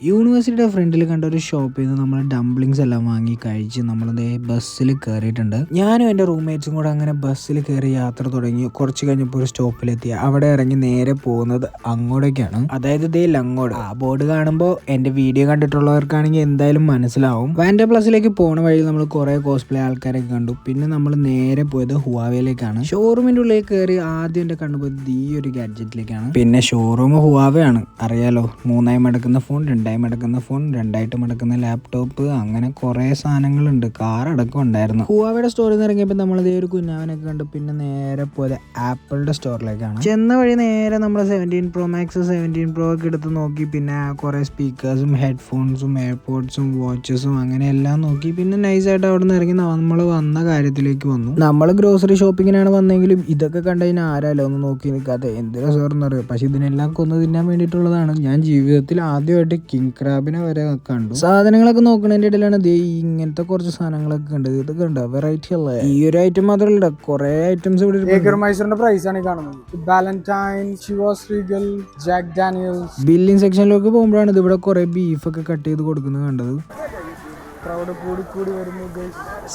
യൂണിവേഴ്സിറ്റിയുടെ ഫ്രണ്ടിൽ കണ്ട ഒരു ഷോപ്പിൽ നിന്ന് നമ്മൾ ഡംപ്ലിങ്സ് എല്ലാം വാങ്ങി കഴിച്ച് നമ്മളത് ബസ്സിൽ കയറിയിട്ടുണ്ട്. ഞാനും എൻ്റെ റൂംമേറ്റ്സും കൂടെ അങ്ങനെ ബസ്സിൽ കയറി യാത്ര തുടങ്ങി. കുറച്ച് കഴിഞ്ഞപ്പോൾ ഒരു സ്റ്റോപ്പിലെത്തി. അവിടെ ഇറങ്ങി നേരെ പോകുന്നത് അങ്ങോട്ടേക്കാണ്, അതായത് ദേ ലങ്ങോട്. ആ ബോർഡ് കാണുമ്പോൾ എൻ്റെ വീഡിയോ കണ്ടിട്ടുള്ളവർക്കാണെങ്കിൽ എന്തായാലും മനസ്സിലാവും. വാൻഡ പ്ലസിലേക്ക് പോണ വഴി നമ്മൾ കുറേ കോസ്പ്ലേ ആൾക്കാരൊക്കെ കണ്ടു. പിന്നെ നമ്മൾ നേരെ പോയത് ഹുവാവയിലേക്കാണ്. ഷോറൂമിൻ്റെ ഉള്ളിൽ കയറി ആദ്യം എൻ്റെ കണ്ടുപോയത് ഈ ഒരു ഗാഡ്ജറ്റിലേക്കാണ്. പിന്നെ ഷോറൂം ഹുവാവയാണ്, അറിയാലോ. 3 മടക്കുന്ന ഫോൺ, 2 മടക്കുന്ന ഫോൺ, 2 മടക്കുന്ന ലാപ്ടോപ്പ്, അങ്ങനെ കുറെ സാധനങ്ങളുണ്ട്. കാർ അടക്കം ഉണ്ടായിരുന്നു. ഹുവാവയുടെ സ്റ്റോറിൽ നിന്ന് ഇറങ്ങിയപ്പോൾ നമ്മളിതേ ഒരു കുഞ്ഞാവനൊക്കെ കണ്ടു. പിന്നെ നേരെ പോയത് ആപ്പിളിന്റെ സ്റ്റോറിലേക്കാണ്. ചെന്ന വഴി നേരെ നമ്മൾ 17 Pro Max 17 Pro ഒക്കെ എടുത്ത് നോക്കി. പിന്നെ കുറെ സ്പീക്കേഴ്സും ഹെഡ്ഫോൺസും എയർപോഡ്സും വാച്ചസും അങ്ങനെ എല്ലാം നോക്കി. പിന്നെ നൈസായിട്ട് അവിടെ നിന്ന് ഇറങ്ങി നമ്മൾ വന്ന കാര്യത്തിലേക്ക് വന്നു. നമ്മൾ ഗ്രോസറി ഷോപ്പിങ്ങിനാണ് വന്നെങ്കിലും ഇതൊക്കെ കണ്ടതിന് ആരാലോ ഒന്ന് നോക്കി നിൽക്കാതെ. എന്ത് രസമാണെന്ന് അറിയാം. പക്ഷെ ഇതിനെല്ലാം കൊന്നു തിന്നാൻ വേണ്ടിയിട്ടുള്ളതാണ്. ഞാൻ ജീവിതത്തിൽ ആദ്യമായിട്ട് കിങ് ക്രാബിനെ വരെ കണ്ടു. സാധനങ്ങളൊക്കെ നോക്കുന്നതിന്റെ ഇടയിലാണ് ഇങ്ങനത്തെ കുറച്ച് സാധനങ്ങളൊക്കെ കണ്ടത്. ഇത് കണ്ടോ, വെറൈറ്റി അല്ലേ. ഈ ഒരു ഐറ്റം മാത്രമല്ല, കുറെ ഐറ്റംസ് ഇവിടെ പ്രൈസ് ആണ് കാണുന്നത്. ബാലന്റൈൻ, ചിവാസ് റീഗൽ, ജാക്ക് ഡാനിയൽസ്. ബില്ലിംഗ് സെക്ഷനിലേക്ക് പോകുമ്പോഴാണ് ഇത് ഇവിടെ കുറെ ബീഫൊക്കെ കട്ട് ചെയ്ത് കൊടുക്കുന്നത് കണ്ടത്.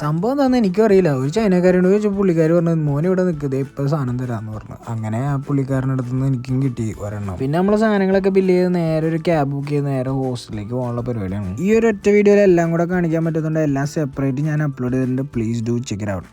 സംഭവം എന്താണെന്ന് എനിക്കും അറിയില്ല. ഒരു ചൈനക്കാരോട് ചോദിച്ചു, പുള്ളിക്കാർ പറഞ്ഞത് മോനെ ഇവിടെ നിൽക്കുന്നത് ഇപ്പം സാധനം തരാമെന്ന് പറഞ്ഞു. അങ്ങനെ ആ പുള്ളിക്കാരൻ്റെ അടുത്ത് നിന്ന് എനിക്കും കിട്ടി ഒരെണ്ണം. പിന്നെ നമ്മൾ സാധനങ്ങളൊക്കെ ബില്ല് ചെയ്ത് നേരെ ഒരു ക്യാബ് ബുക്ക് ചെയ്ത് നേരെ ഹോസ്റ്റലിലേക്ക് പോകാനുള്ള പരിപാടിയാണ്. ഈ ഒരു ഒറ്റ വീഡിയോയിൽ എല്ലാം കൂടെ കാണിക്കാൻ പറ്റുന്നുണ്ട്. എല്ലാം സെപ്പറേറ്റ് ഞാൻ അപ്ലോഡ് ചെയ്തിട്ടുണ്ട്. Please do check it out.